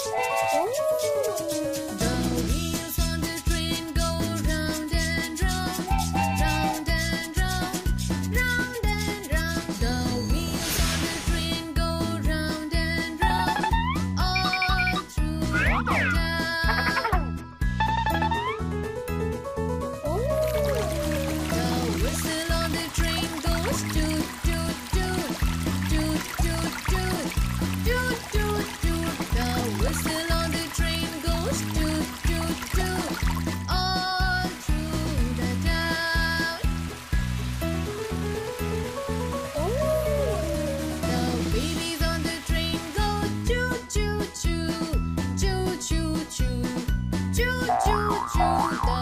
The wheels on the train go round and round, round and round, round and round. The wheels on the train go round and round, all through the town. The whistle on the train goes toot toot toot, toot toot toot, toot toot toot. The whistle on the train goes toot toot toot, all through the town. The babies on the train go choo choo choo, choo choo choo, choo choo choo.